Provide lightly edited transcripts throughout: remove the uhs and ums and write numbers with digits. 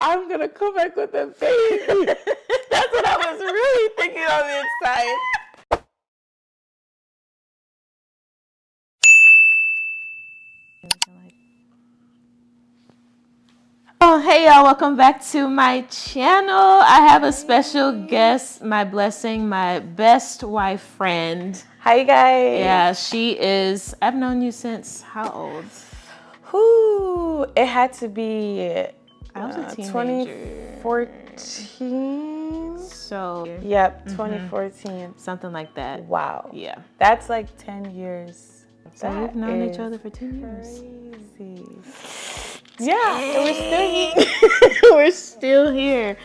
I'm going to come back with a baby. That's what I was really thinking on the inside. Oh, hey y'all, welcome back to my channel. I have a special guest, my blessing, my best wife friend. Hi guys. Yeah, she is, I've known you since how old? It had to be I was a teenager. 2014. So, yep, 2014. Something like that. Wow. Yeah. That's like 10 years. So we've known each other for 10 years. Crazy. Yeah, and we're still here. We're still here.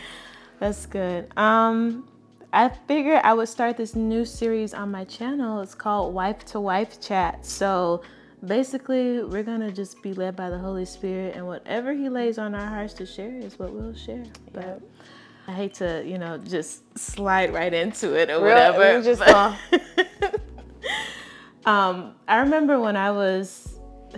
That's good. I figured I would start this new series on my channel. It's called Wife to Wife Chat. So basically, we're going to just be led by the Holy Spirit, and whatever he lays on our hearts to share is what we'll share. But I hate to, just slide right into it or whatever. I remember when I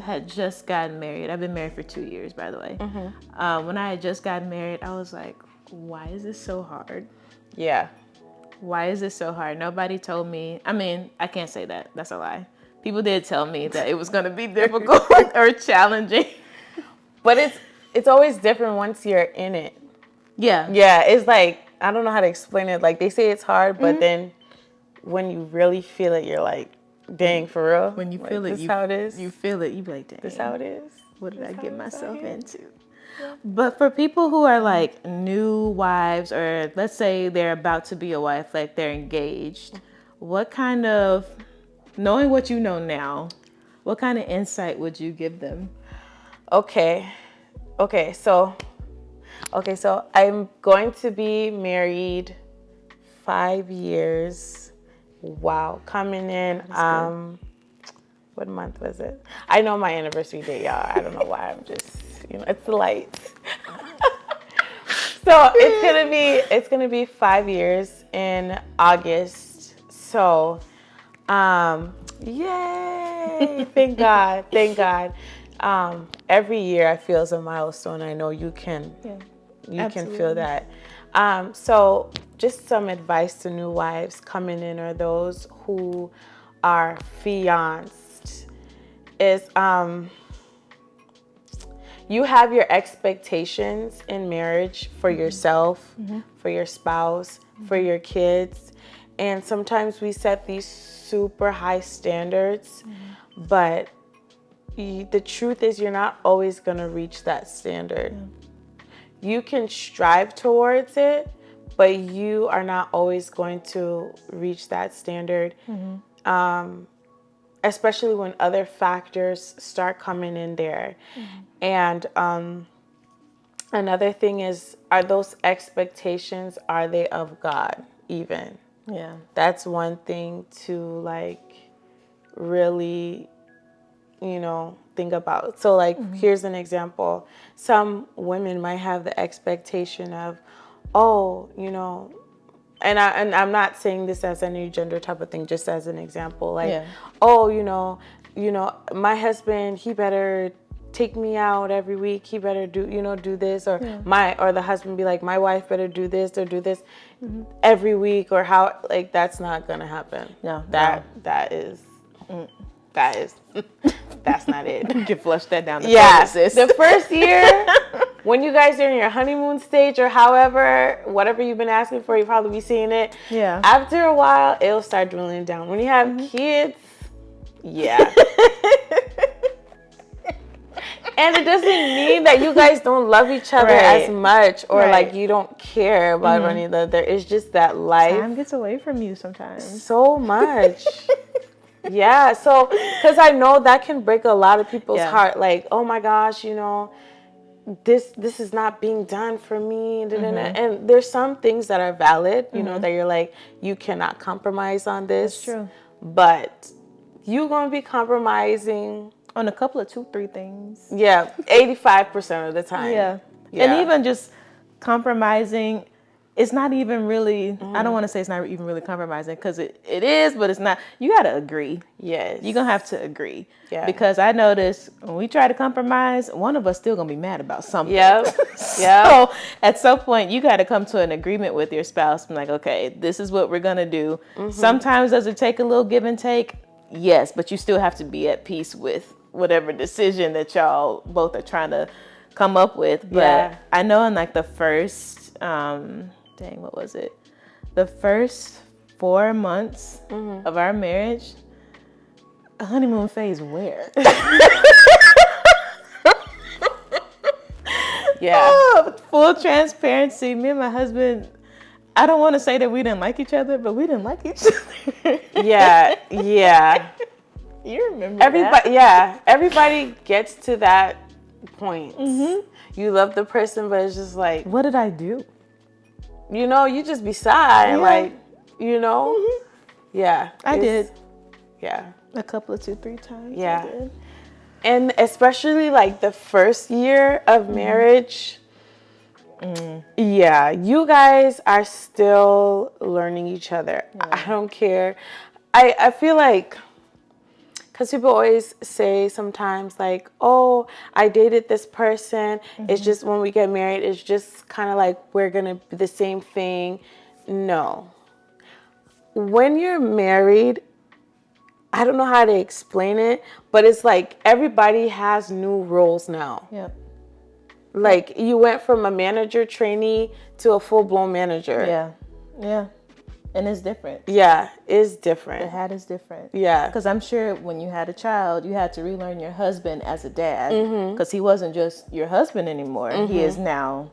had just gotten married. I've been married for 2 years, by the way. When I had just gotten married, I was like, why is this so hard? Yeah. Why is this so hard? Nobody told me. I mean, I can't say that. That's a lie. People did tell me that it was going to be difficult or challenging. But it's always different once you're in it. Yeah. Yeah, it's like, I don't know how to explain it. Like, they say it's hard, but then when you really feel it, you're like, dang, for real? When you feel it, this how it is? You feel it, you be like, dang. This how it is? What did I get myself into? Yeah. But for people who are like new wives, or let's say they're about to be a wife, like they're engaged, what kind of, knowing what you know now, what kind of insight would you give them? Okay, so I'm going to be married 5 years. Wow, coming in, what month was it? I know my anniversary date, y'all. I don't know why, I'm just, it's the lights. So it's gonna be 5 years in August. So, yay! Thank God. Every year I feel is a milestone. I know you can. Yeah, you can feel that. So just some advice to new wives coming in, or those who are fianced, is you have your expectations in marriage for yourself, for your spouse, for your kids. And sometimes we set these super high standards, but the truth is you're not always going to reach that standard. You can strive towards it, but you are not always going to reach that standard. Especially when other factors start coming in there. And another thing is, are those expectations, are they of God even? Yeah. That's one thing to like really, think about. So like, here's an example. Some women might have the expectation of, and I'm not saying this as any gender type of thing, just as an example. Like, my husband, he better take me out every week. He better do this, or or the husband be like, my wife better do this or do this every week, or how, like, that's not gonna happen. No, that's not it. You can flush that down the toilet, sis. The first year, when you guys are in your honeymoon stage, or whatever you've been asking for, you'll probably be seeing it. Yeah. After a while, it'll start dwindling down. When you have kids, and it doesn't mean that you guys don't love each other as much, or like you don't care about one another. It's just that life. Time gets away from you sometimes. So much. Yeah, so, because I know that can break a lot of people's heart. Like, oh my gosh, this is not being done for me. And there's some things that are valid, that you're like, you cannot compromise on this. That's true. But you're going to be compromising on a couple of 2-3 things. Yeah, 85% of the time. Yeah. And even just compromising it's not even really, I don't want to say it's not even really compromising, because it is, but it's not. You got to agree. Yes. You're going to have to agree. Yeah. Because I noticed when we try to compromise, one of us still going to be mad about something. Yep. So at some point, you got to come to an agreement with your spouse. I'm like, okay, this is what we're going to do. Sometimes does it take a little give and take? Yes, but you still have to be at peace with whatever decision that y'all both are trying to come up with. But I know in like the first, what was it? The first 4 months of our marriage, a honeymoon phase where? Full transparency. Me and my husband, I don't want to say that we didn't like each other, but we didn't like each other. Yeah. You remember everybody, that? Yeah. Everybody gets to that point. You love the person, but it's just like, what did I do? You know, you just be sad, like, you know? Yeah. I did. Yeah. A couple of 2-3 times. Yeah. I did. And especially like the first year of marriage, yeah, you guys are still learning each other. Yeah. I don't care. I feel like, because people always say sometimes like, oh, I dated this person. It's just when we get married, it's just kind of like we're going to be the same thing. No. When you're married, I don't know how to explain it, but it's like everybody has new roles now. Yep. Like you went from a manager trainee to a full-blown manager. Yeah. And it's different. Yeah, it's different. The hat is different. Yeah. Because I'm sure when you had a child, you had to relearn your husband as a dad. Because he wasn't just your husband anymore. He is now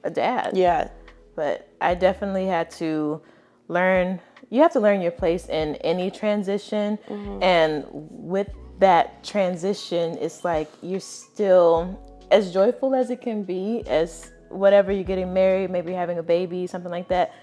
a dad. Yeah. But I definitely had to learn. You have to learn your place in any transition. And with that transition, it's like you're still as joyful as it can be, as whatever you're getting married, maybe having a baby, something like that.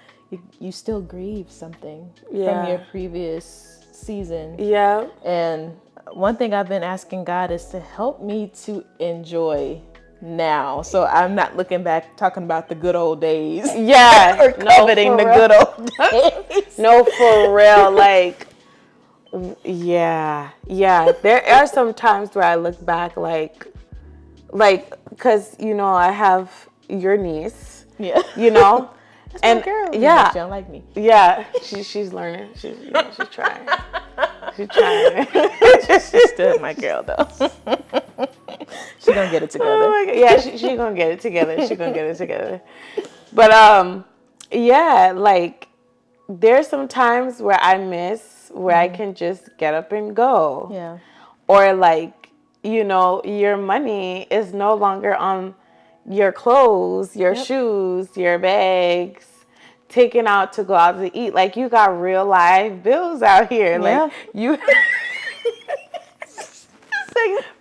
You still grieve something from your previous season. Yeah. And one thing I've been asking God is to help me to enjoy now. So I'm not looking back talking about the good old days. Yeah. Or coveting the good old days. No, for real. Like, yeah. There are some times where I look back like, because, you know, I have your niece. Yeah. You know? That's my girl. Yeah. She don't like me. Yeah. She's learning. She's trying. She's trying. She's still my girl, though. She gonna get it together. Oh my God. Yeah, she gonna get it together. She gonna get it together. But, yeah, like, there's some times where I miss where I can just get up and go. Yeah. Or, like, you know, your money is no longer on your clothes, your shoes, your bags, taken out to go out to eat. Like, you got real life bills out here. Yeah. Like, you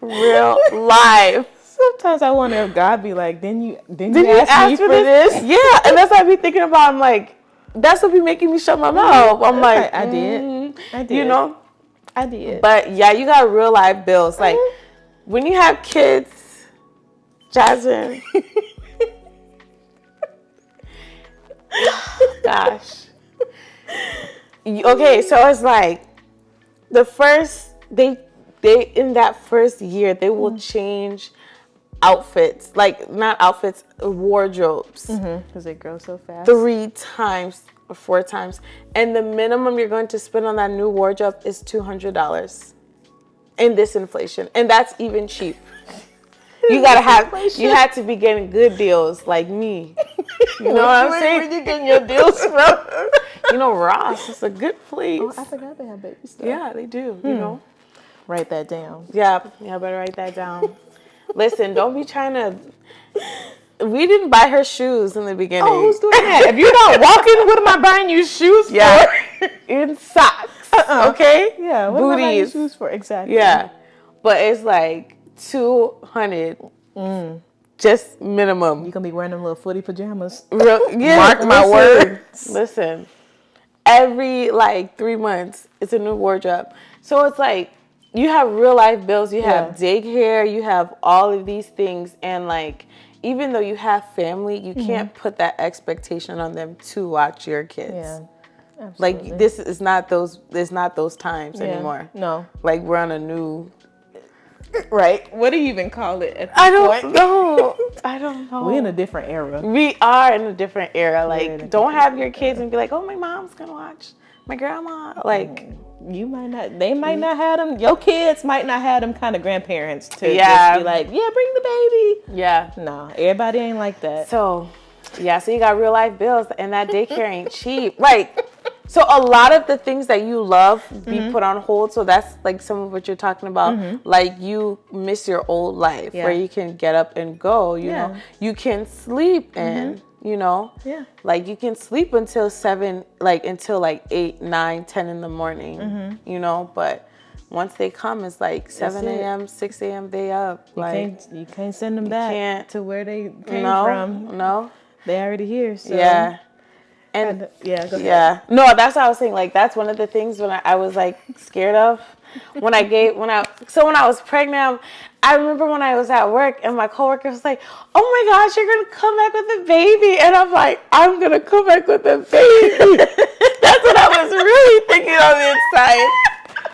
real life. Sometimes I wonder if God be like, didn't you ask me for this? Yeah, and that's what I be thinking about. I'm like, that's what be making me shut my mouth. I'm like, I did. You know? I did. But yeah, you got real life bills. Like, when you have kids, Jasmine. Gosh. Okay, so it's like the first they in that first year they will change outfits, like not outfits, wardrobes. Because they grow so fast. 3 times or 4 times, and the minimum you're going to spend on that new wardrobe is $200 in this inflation, and that's even cheap. You had to be getting good deals like me. You know what I'm saying? Where you getting your deals from? You know, Ross is a good place. Oh, I forgot they have baby stuff. Yeah, they do. You know. Write that down. Yeah, better write that down. Listen, don't be trying to. We didn't buy her shoes in the beginning. Oh, who's doing that? If you're not walking, what am I buying you shoes for? In socks. Okay. Yeah. What am I buying you shoes for? Exactly. Yeah, but it's like $200. Just minimum. You're gonna be wearing them little footy pajamas. Mark my words. Listen, every like 3 months, it's a new wardrobe. So it's like you have real life bills. You have daycare. You have all of these things, and like even though you have family, you can't put that expectation on them to watch your kids. Yeah. Absolutely. Like this is not those. It's not those times anymore. No. Like we're on a new. Right. What do you even call it? At this I don't point? know. I don't know. We're in a different era. We are in a different era. in a Like, don't have your kids and be like, oh, my mom's gonna watch my grandma. Like, You might not. They might not have them. Your kids might not have them kind of grandparents to Yeah. just be like, yeah, bring the baby. yeah. No, everybody ain't like that. So, yeah. So you got real life bills, and that daycare ain't cheap. Like, so a lot of the things that you love be put on hold. So that's like some of what you're talking about. Like you miss your old life where you can get up and go. You know, you can sleep and. You know, like you can sleep until 7, like until like 8, 9, 10 in the morning, you know, but once they come, it's like 7 a.m., 6 a.m. they up. You can't send them back to where they came from. No. They already here. So. Yeah. And go ahead. yeah, no, that's what I was saying. Like, that's one of the things when I was like scared of when I was pregnant. I remember when I was at work and my coworker was like, oh my gosh, you're going to come back with a baby. And I'm like, I'm going to come back with a baby. That's what I was really thinking on the inside.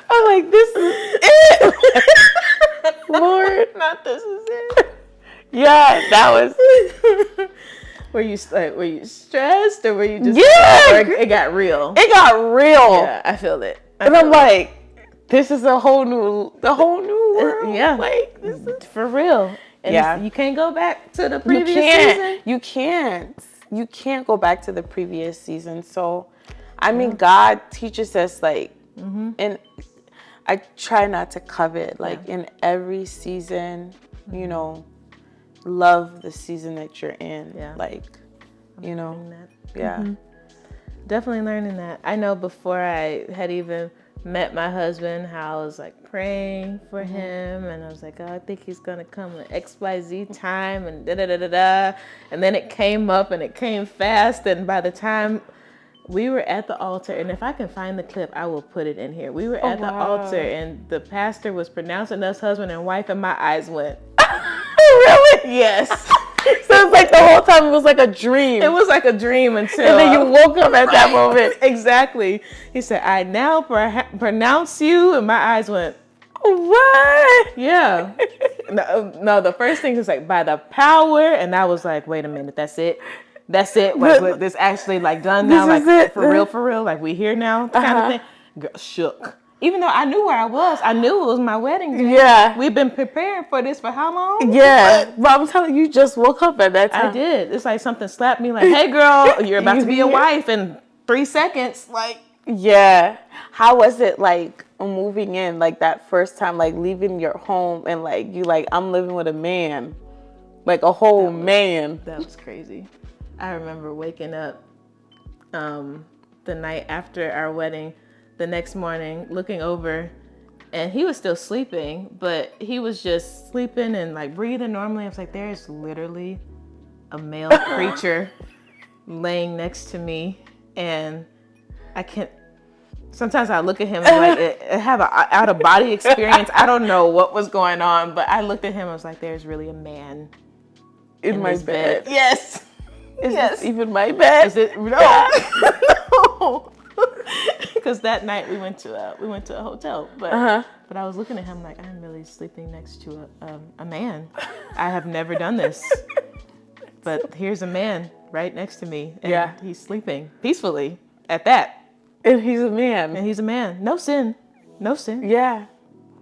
I'm like, this is it. Lord. Not this is it. Yeah, that was. Were you stressed or were you just it got real? It got real. Yeah, I feel it. And I'm like, this is the whole new world. Yeah, like this is for real. And you can't go back to the previous season. You can't go back to the previous season. So, I mean, God teaches us like, and I try not to covet. Like in every season, you know, love the season that you're in. Yeah. Like, you know, that. Definitely learning that. I know before I had even met my husband, how I was like praying for him, and I was like, oh, I think he's gonna come at XYZ time, and da da da da da. And then it came up, and it came fast, and by the time we were at the altar, and if I can find the clip, I will put it in here. We were at the altar, and the pastor was pronouncing us husband and wife, and my eyes went. Really? Yes. So it's like the whole time it was like a dream. It was like a dream until... And then you woke up at that moment. Exactly. He said, I now pronounce you, and my eyes went, what? Yeah. No, the first thing was like, by the power, and I was like, wait a minute, that's it? That's it? Like, this actually like done now? This is like it? For real? Like we here now? Kind of thing. Girl, shook. Even though I knew where I was, I knew it was my wedding day. Yeah. We've been preparing for this for how long? Yeah. But I'm telling you, just woke up at that time. I did. It's like something slapped me like, hey girl, you're about to be a wife in 3 seconds. Like, yeah. How was it like moving in, like that first time, like leaving your home and like you like, I'm living with a man, like a whole man. That was crazy. I remember waking up the night after our wedding, the next morning, looking over, and he was still sleeping, but he was just sleeping and like breathing normally. I was like, there's literally a male creature laying next to me, and I can't. Sometimes I look at him and like I have an out of body experience. I don't know what was going on, but I looked at him. I was like, there's really a man in my bed. Yes. Is this even my bed? Is it? No. No. Because that night we went to a hotel, but I was looking at him like, I'm really sleeping next to a man. I have never done this, but here's a man right next to me, and he's sleeping peacefully at that. And he's a man. No sin. Yeah.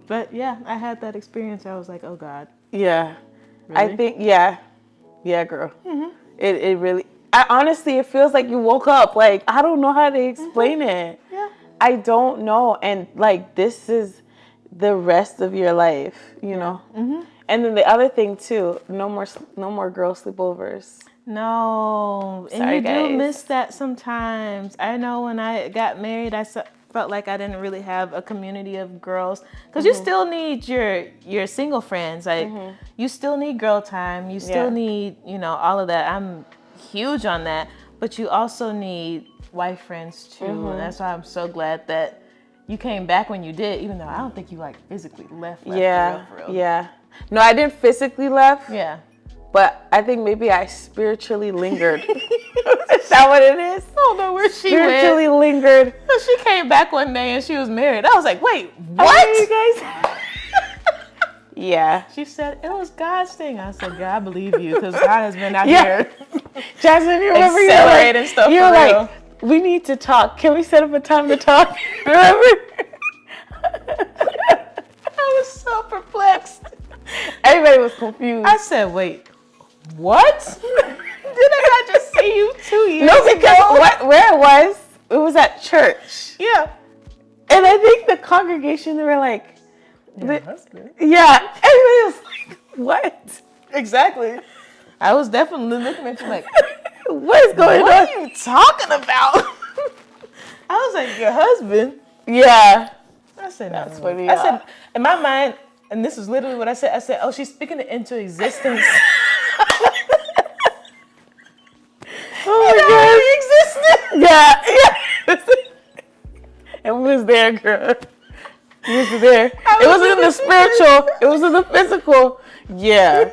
But yeah, I had that experience. I was like, oh God. Yeah. Really? I think yeah, girl. It really. Honestly, it feels like you woke up. Like, I don't know how to explain it. Yeah. I don't know. And, like, this is the rest of your life, you know? And then the other thing, too, no more girl sleepovers. No. Sorry, and you guys. do miss that sometimes. I know when I got married, I felt like I didn't really have a community of girls. Because you still need your single friends. Like, you still need girl time. You still need, all of that. I'm huge on that, but you also need wife friends too, and that's why I'm so glad that you came back when you did, even though I don't think you like physically left for real. Yeah. No, I didn't physically left. Yeah. but I think maybe I spiritually lingered. Is that what it is? I don't know where she Spiritually went. lingered. She came back one day and she was married. I was like, wait, Oh, what? you guys? Yeah. She said, it was God's thing. I said, God, I believe you, because God has been out Yeah. here Jasmine, you remember accelerating stuff you're for like, real. we need to talk. Can we set up a time to talk? Remember? I was so perplexed. Everybody was confused. I said, wait, what? Did I not just see you 2 years No, because ago? where it was at church. Yeah. And I think the congregation, they were like, Your husband. yeah. Everybody was like, what? Exactly. I was definitely looking at you like, What is going what on? are you talking about? I was like, your husband? Yeah. I said, That's no. funny, I said, in my mind, and this is literally what I said, oh, she's speaking it into existence. Oh my God. Yeah. And we was there, girl. We was there. It wasn't in the spiritual. It was in the physical. Yeah.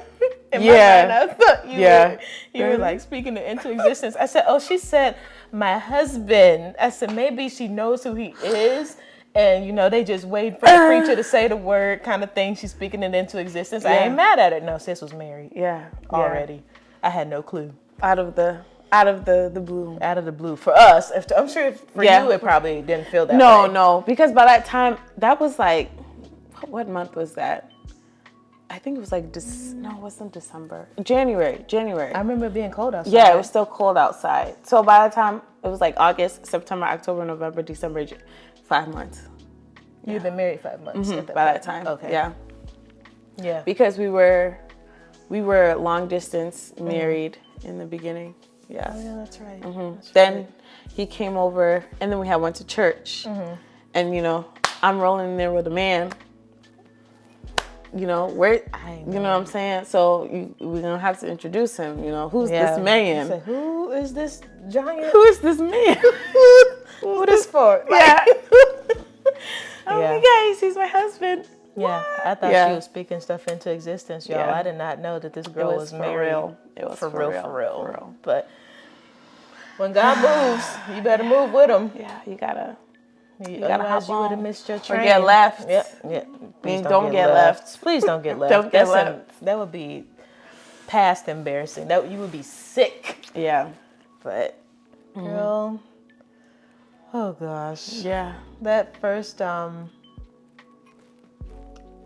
In my mind, I thought you Yeah. were like speaking it into existence. I said, oh, she said, my husband. I said, maybe she knows who he is. And, they just wait for the preacher to say the word kind of thing. She's speaking it into existence. I ain't mad at it. No, sis was married. Yeah. Already. I had no clue. Out of the blue. Out of the blue. For us, I'm sure for you, it probably didn't feel that way. No. Because by that time, that was like, what month was that? I think it was like, no, it wasn't December. January. I remember it being cold outside. Yeah, it was still cold outside. So by the time, it was like August, September, October, November, December, 5 months. You'd been married 5 months at By that time. Okay. Yeah. Yeah. Because we were long distance married in the beginning. Yeah. Oh, yeah, that's right. That's Then right. he came over, and then we went to church. And I'm rolling in there with a man. Where you know what I'm saying? So we're gonna have to introduce him. Who's this man? Said, who is this giant? Who is this man? Who this for? Yeah. Oh Yeah. my guys, he's my husband. Yeah, I thought she was speaking stuff into existence, y'all. Yeah. I did not know that this girl was for married. real. It was for real. For real. But when God moves, you better move with him. Yeah, you gotta Otherwise, hop you would have on missed your train. or get left. Yep. Yeah. Please don't get left. Please don't get left. Don't get left. That would be past embarrassing. You would be sick. Yeah. But girl, oh gosh. Yeah. That first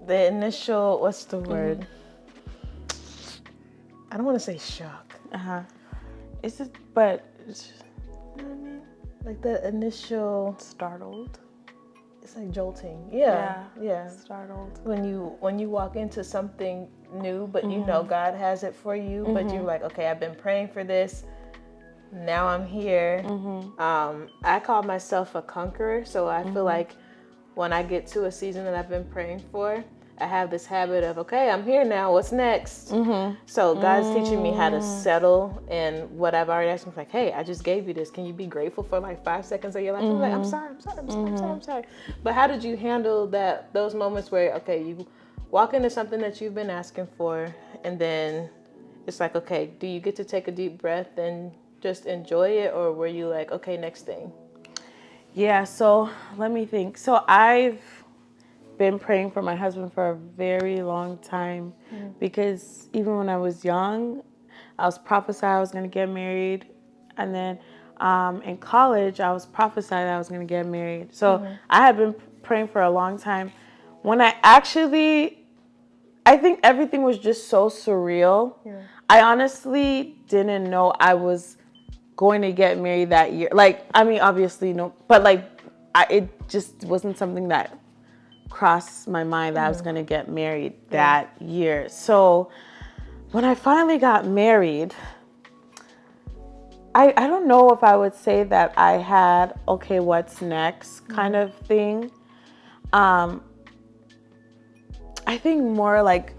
the initial, what's the word? I don't want to say shock. It's just, but it's just, You know what I mean? Like the initial, startled. it's like jolting. Yeah. Startled. When you walk into something new, but you know God has it for you, but you're like, okay, I've been praying for this. Now I'm here. I call myself a conqueror, so I feel like when I get to a season that I've been praying for, I have this habit of, okay, I'm here now. What's next? So God's teaching me how to settle in what I've already asked him. Like, hey, I just gave you this. Can you be grateful for like 5 seconds of your life? I'm like, I'm sorry. But how did you handle those moments where, okay, you walk into something that you've been asking for, and then it's like, okay, do you get to take a deep breath and just enjoy it, or were you like, okay, next thing? Yeah, so let me think. So I've been praying for my husband for a very long time because even when I was young, I was prophesied I was going to get married. And then in college, I was prophesied I was going to get married. So I had been praying for a long time. When I think everything was just so surreal. Yeah. I honestly didn't know I was going to get married that year. Like, I mean, obviously, no, but like, it just wasn't something that crossed my mind that I was going to get married that year. So when I finally got married, I don't know if I would say that I had, okay, what's next kind of thing. I think more like,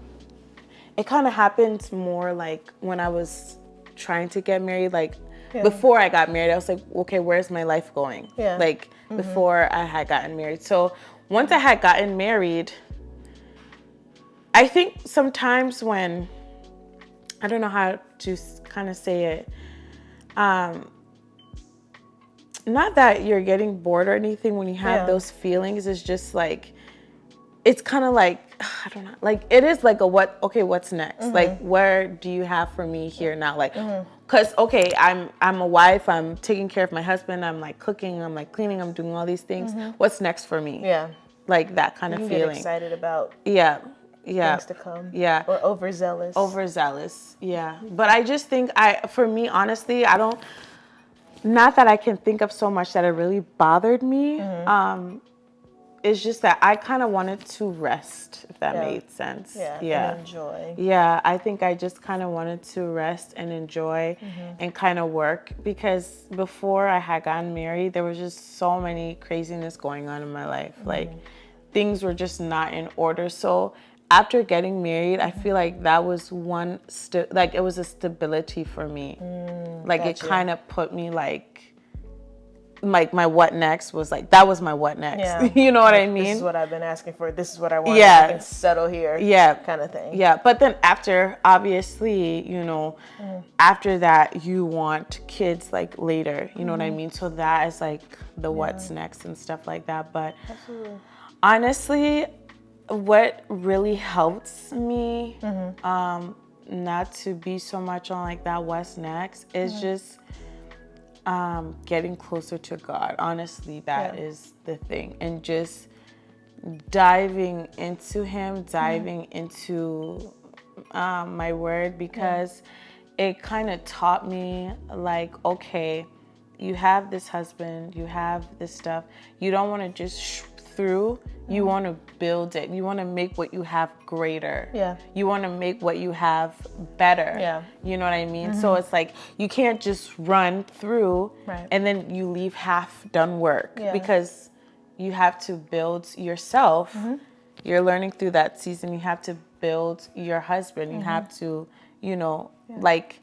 it kind of happened more like when I was trying to get married, like before I got married, I was like, okay, where's my life going? Yeah. Like before I had gotten married. So once I had gotten married, I think sometimes when I don't know how to kind of say it. Not that you're getting bored or anything when you have those feelings. It's just like, it's kind of like, I don't know, like it is like a what's next? Like, where do you have for me here now? Like, cause okay, I'm a wife, I'm taking care of my husband, I'm like cooking, I'm like cleaning, I'm doing all these things. What's next for me? Yeah. Like that kind of You feeling. get excited about things to come. Yeah. Or overzealous. Overzealous. Yeah. But I just think for me, honestly, I don't, not that I can think of so much that it really bothered me. It's just that I kind of wanted to rest, if that made sense. Yeah. And enjoy. Yeah, I think I just kind of wanted to rest and enjoy and kind of work, because before I had gotten married, there was just so many craziness going on in my life. Like, things were just not in order. So after getting married, I feel like that was like it was a stability for me. Like, gotcha. it kind of put me like my what next was like, that was my what next. Yeah. You know what I mean? This is what I've been asking for. This is what I want. Yeah. I can settle here. Yeah. Kind of thing. Yeah. But then after, obviously, after that, you want kids like later. You know what I mean? So that is like the what's next and stuff like that. But honestly, what really helps me not to be so much on like that what's next is just getting closer to God. Honestly, that is the thing. And just diving into Him, diving into my word, because it kind of taught me like, okay, you have this husband, you have this stuff. You don't want to just through. You want to build it. You want to make what you have greater. Yeah. You want to make what you have better. Yeah. You know what I mean? So it's like, you can't just run through and then you leave half done work, because you have to build yourself. You're learning through that season. You have to build your husband. You have to, like,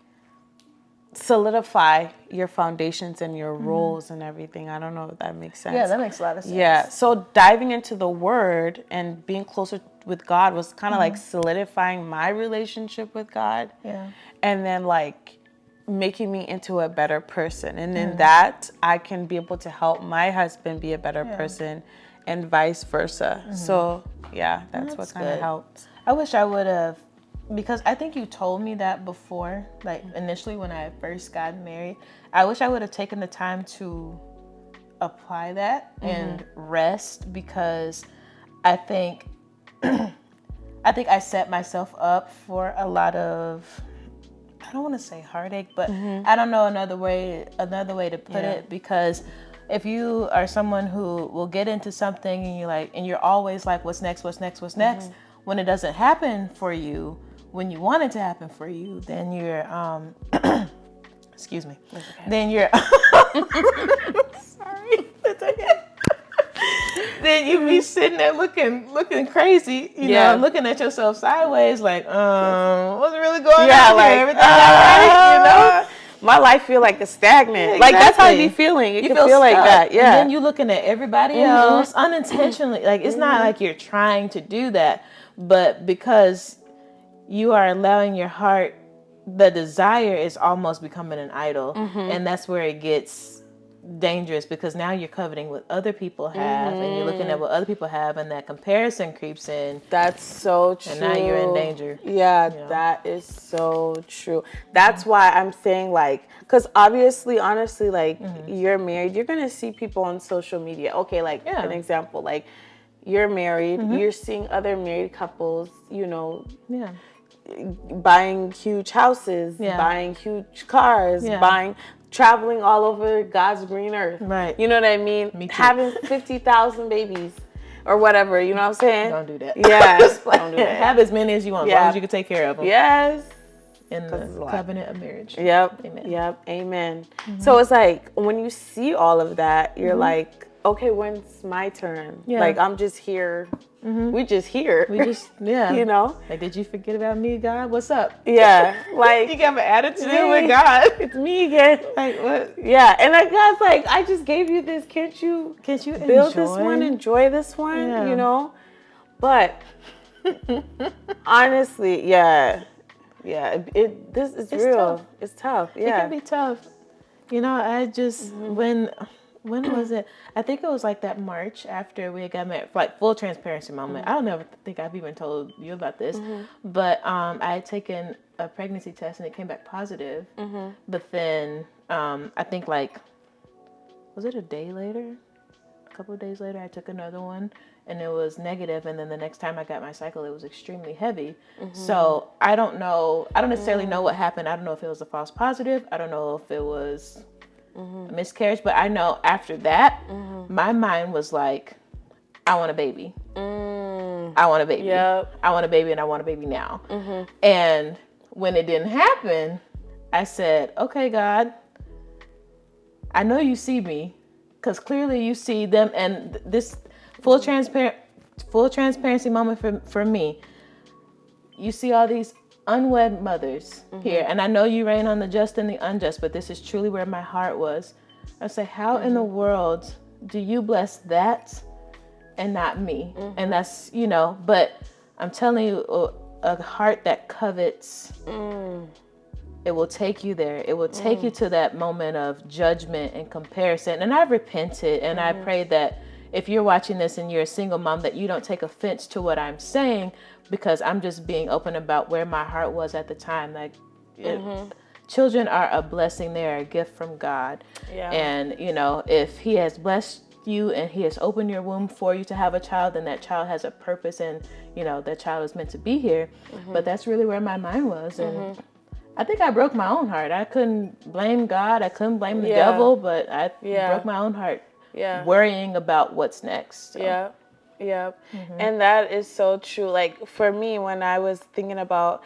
solidify your foundations and your roles and everything. I don't know if that makes sense. Yeah, that makes a lot of sense. Yeah. So diving into the word and being closer with God was kind of like solidifying my relationship with God. Yeah. And then like making me into a better person. And then that I can be able to help my husband be a better person and vice versa. So yeah, that's what kind of helped. I wish I would have, because I think you told me that before, like initially when I first got married. I wish I would have taken the time to apply that and rest, because I think I set myself up for a lot of, I don't want to say heartache, but I don't know another way to put it, because if you are someone who will get into something and you're always like, what's next, when it doesn't happen for you when you want it to happen for you, then you're excuse me. Then you're sorry. That's okay. Then you be sitting there looking crazy, you know, looking at yourself sideways, like, what's really going on like, here? Everything all right, my life feel like it's stagnant. Exactly. Like, that's how you be feeling. You can feel like that. Yeah. And then you looking at everybody else unintentionally. Like, it's not like you're trying to do that, but because you are allowing your heart, the desire is almost becoming an idol. And that's where it gets dangerous, because now you're coveting what other people have and you're looking at what other people have, and that comparison creeps in. That's so true. And now you're in danger. Yeah, that is so true. That's why I'm saying, like, because obviously, honestly, like, you're married, you're going to see people on social media. Okay, like, an example, like, you're married, you're seeing other married couples, buying huge houses, buying huge cars, traveling all over God's green earth. Right. You know what I mean? Me too. Having 50,000 babies or whatever, you know what I'm saying? Don't do that. Yeah. Don't do that. Have as many as you want, as long as you can take care of them. Yes. In the covenant of marriage. Yep. Amen. Yep. Amen. So it's like, when you see all of that, you're like, okay, when's my turn? Yeah. Like, I'm just here. We just here. We just, you know? Like, did you forget about me, God? What's up? Yeah. Like, You got an attitude with God. it's me again. Like, what? Yeah. And like, God's like, I just gave you this. Can't you build this one, enjoy this one, you know? But honestly, Yeah. This is It's real. tough. It's tough. It Yeah. can be tough. You know, I just when was it? I think it was like that March after we got married. Like full transparency moment. I don't ever think I've even told you about this, but I had taken a pregnancy test and it came back positive. But then I think like was it a day later? A couple of days later, I took another one and it was negative. And then the next time I got my cycle, it was extremely heavy. So I don't know. I don't necessarily know what happened. I don't know if it was a false positive. I don't know if it was a miscarriage. But I know after that, my mind was like, I want a baby. I want a baby. Yep. I want a baby and I want a baby now. And when it didn't happen, I said, okay, God, I know you see me. Because clearly you see them, and this full transparency moment for me. You see all these unwed mothers here, and I know you reign on the just and the unjust, but this is truly where my heart was. I say, how in the world do you bless that and not me? And that's, but I'm telling you, a heart that covets. It will take you there. It will take you to that moment of judgment and comparison. And I've repented and I pray that if you're watching this and you're a single mom, that you don't take offense to what I'm saying, because I'm just being open about where my heart was at the time. Like, children are a blessing. They're a gift from God. Yeah. And, if He has blessed you and He has opened your womb for you to have a child, then that child has a purpose and, that child is meant to be here. But that's really where my mind was. And I think I broke my own heart. I couldn't blame God. I couldn't blame the devil, but I broke my own heart worrying about what's next. So. Yeah. And that is so true. Like for me, when I was thinking about,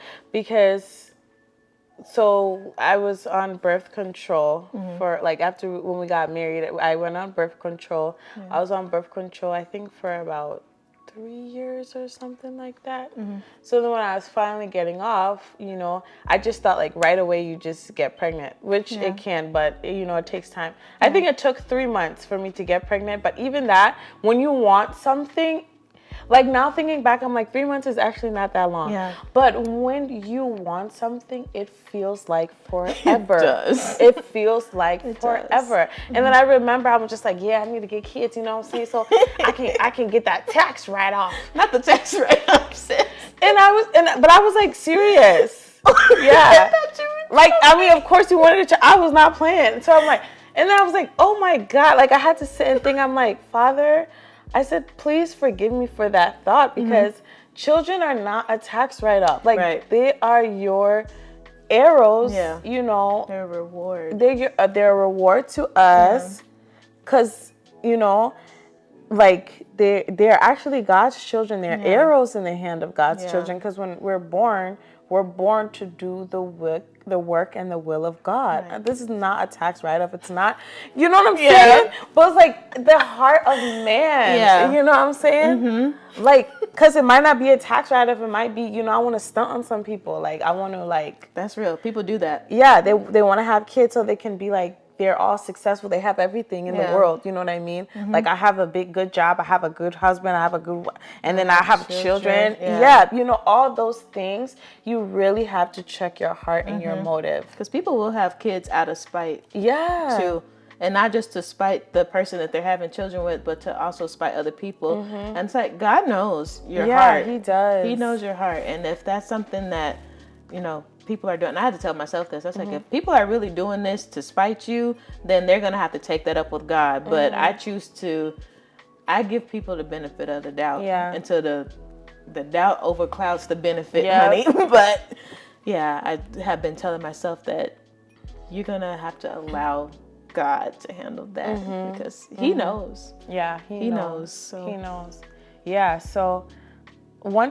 so I was on birth control for like after when we got married, I went on birth control. I was on birth control, I think for about 3 years or something like that. So then when I was finally getting off, I just thought like right away you just get pregnant, which it can, but it takes time. I think it took 3 months for me to get pregnant, but even that, when you want something, like now thinking back, I'm like 3 months is actually not that long. Yeah. But when you want something, it feels like forever. It does. It feels like forever. And then I remember I was just like, yeah, I need to get kids, you know what I'm saying? So I can get that tax write off. Not the tax write-off, sis. But I was like serious. Yeah. Like, I mean, of course you wanted to, I was not playing. So I'm like, and then I was like, oh my God. Like I had to sit and think, I'm like, Father, I said, please forgive me for that thought, because children are not a tax write-off. Like they are your arrows, They're a reward. They're a reward to us, because, like they're actually God's children. They're arrows in the hand of God's children, because when we're born to do the work and the will of God. Right. This is not a tax write-off. It's not, you know what I'm saying? But it's like the heart of man. Yeah. You know what I'm saying? Like, because it might not be a tax write-off. It might be, I want to stunt on some people. Like, I want to like. That's real. People do that. Yeah. They want to have kids so they can be like, they're all successful. They have everything in the world. You know what I mean? Like I have a good job. I have a good husband. I have a good, and then I have children. Yeah. All those things, you really have to check your heart and your motive. Because people will have kids out of spite. Yeah. Too. And not just to spite the person that they're having children with, but to also spite other people. And it's like, God knows your heart. Yeah, He does. He knows your heart. And if that's something that, people are doing, I had to tell myself this. I was like, if people are really doing this to spite you, then they're going to have to take that up with God. But I give people the benefit of the doubt until the doubt overclouds the benefit, honey. But yeah, I have been telling myself that you're going to have to allow God to handle that because He knows. Yeah, He knows. So. He knows. Yeah, so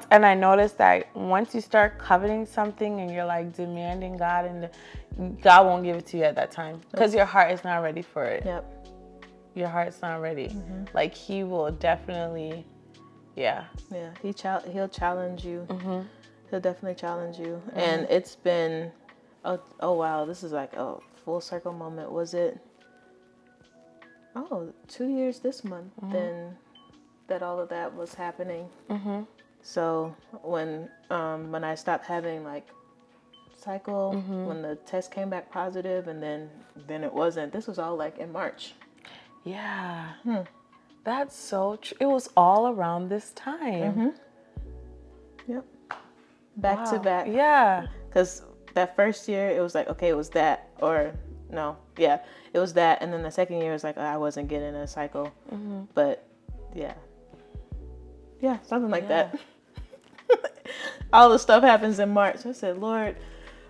and I noticed that once you start coveting something and you're like demanding God, and God won't give it to you at that time because your heart is not ready for it. Yep. Your heart's not ready. Like He will definitely, Yeah, He'll challenge you. He'll definitely challenge you. And it's been, oh wow, this is like a full circle moment. Was it? 2 years this month. Then that all of that was happening. So when I stopped having like cycle when the test came back positive, and then it wasn't. This was all like in March. Yeah. That's so true. It was all around this time. Yep. Back to back. Yeah. Because that first year, it was like, okay, it was that. Or, no, yeah, it was that. And then the second year was like, I wasn't getting a cycle. But, yeah. Yeah, something like that. All the stuff happens in March. I said, Lord,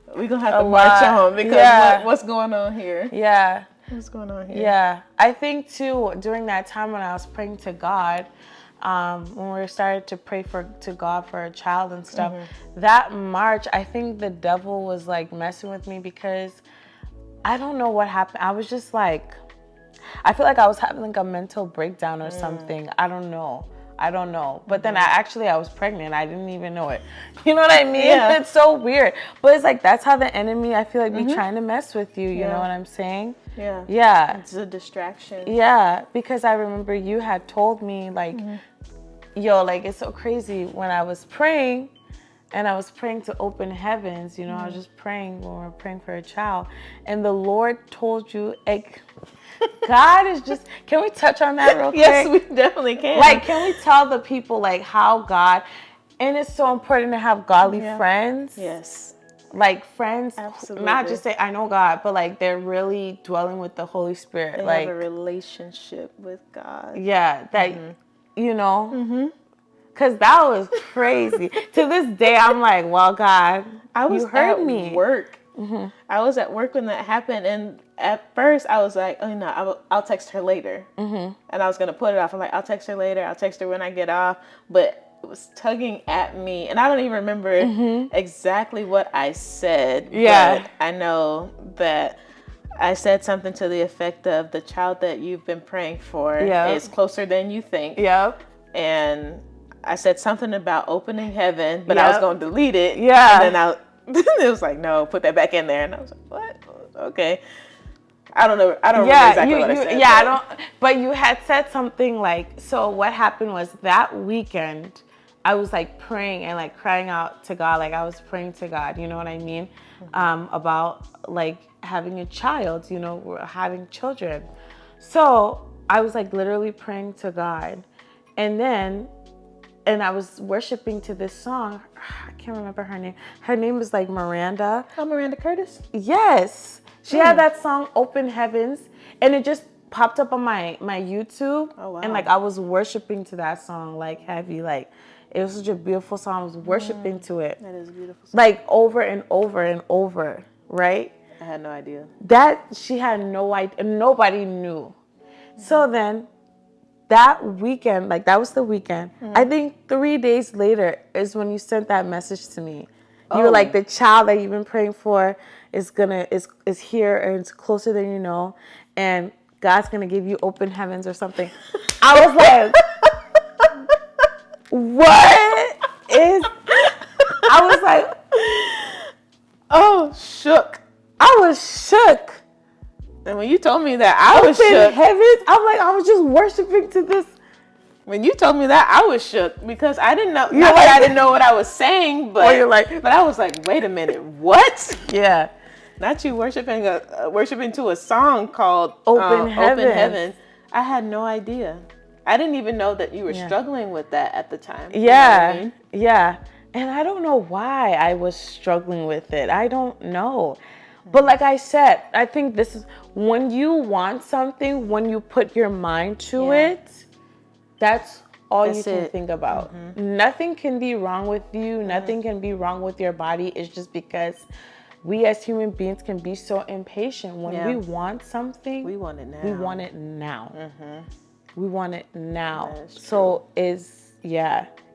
we're going to have to march on because what's going on here? Yeah. What's going on here? Yeah. I think, too, during that time when I was praying to God, when we started to pray to God for a child and stuff, that March, I think the devil was like messing with me because I don't know what happened. I was just like, I feel like I was having like a mental breakdown or something. I don't know. But then I was pregnant. I didn't even know it. You know what I mean? Yeah. It's so weird. But it's like, that's how the enemy, I feel like, be trying to mess with you. You know what I'm saying? Yeah. Yeah. It's a distraction. Yeah. Because I remember you had told me, like, yo, like, it's so crazy when I was praying and I was praying to open heavens, you know, I was just praying when we were praying for a child. And the Lord told you, like, God is just, can we touch on that real quick? Yes, we definitely can. Like, can we tell the people, like, how God, and it's so important to have godly friends. Yes. Like, friends, Absolutely. not just say, I know God, but, like, they're really dwelling with the Holy Spirit. They like, have a relationship with God. Yeah, that, you know, because that was crazy. To this day, I'm like, well, God, you heard me. Work. I was at work when that happened, and at first I was like, oh no, I'll text her later. And I was gonna put it off. I'm like, I'll text her later. I'll text her when I get off. But it was tugging at me, and I don't even remember exactly what I said. Yeah. But I know that I said something to the effect of, the child that you've been praying for is closer than you think. Yep. And I said something about opening heaven, but I was going to delete it. Yeah. And then it was like, no, put that back in there. And I was like, what? Okay. I don't know. I don't remember exactly what I said. Yeah, I don't. But you had said something like, so what happened was that weekend, I was like praying and like crying out to God. Like I was praying to God, you know what I mean? About like having a child, you know, having children. So I was like literally praying to God. And I was worshiping to this song. I can't remember her name. Her name is like Miranda. Oh, Miranda Curtis? Yes. She had that song, Open Heavens. And it just popped up on my YouTube. Oh, wow. And like I was worshiping to that song like heavy. Like it was such a beautiful song. I was worshiping to it. That is a beautiful song. Like over and over and over. Right? I had no idea. That she had no idea. Nobody knew. So then that weekend, like that was the weekend. I think 3 days later is when you sent that message to me. You were like, the child that you've been praying for is here and it's closer than you know, and God's gonna give you open heavens or something. I was like, what is? I was like, oh, shook. I was shook. And when you told me that, I was shook. Heavens, I'm like, I was just worshiping to this. When you told me that, I was shook because I didn't know. Not that I didn't know what I was saying, but but I was like, wait a minute, what? Yeah. Not you worshiping to a song called Open Heaven. I had no idea. I didn't even know that you were struggling with that at the time. Yeah. You know what I mean? Yeah. And I don't know why I was struggling with it. I don't know. But like I said, I think this is when you want something, when you put your mind to it, that's all you can think about. Nothing can be wrong with you. Nothing can be wrong with your body. It's just because we as human beings can be so impatient. When we want something, we want it now. We want it now. We want it now. That is true. So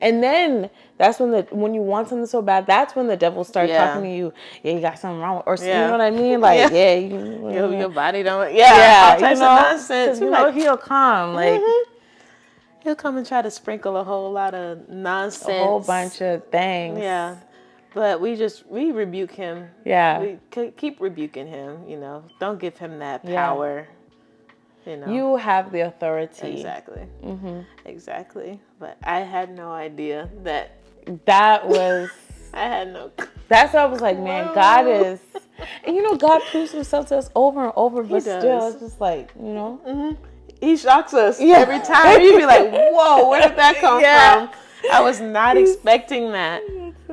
and then that's when you want something so bad, that's when the devil starts talking to you. Yeah, you got something wrong with, or you know what I mean? Like, your body don't. All types of nonsense. You know, he'll come. Like, he'll come and try to sprinkle a whole lot of nonsense. A whole bunch of things. Yeah. But we rebuke him. Yeah. We keep rebuking him, you know. Don't give him that power. You know. You have the authority. Exactly. Exactly. But I had no idea that was... I had no That's why I was like, man, God is, and you know, God proves himself to us over and over, but still, it's just like, you know. He shocks us every time. You'd be like, whoa, where did that come from? I was not expecting that.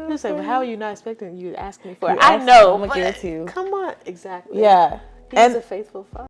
You say, well, how are you not expecting? You ask me for it. I know. I'm going to give it to you. Come on. Exactly. Yeah. He's a faithful father.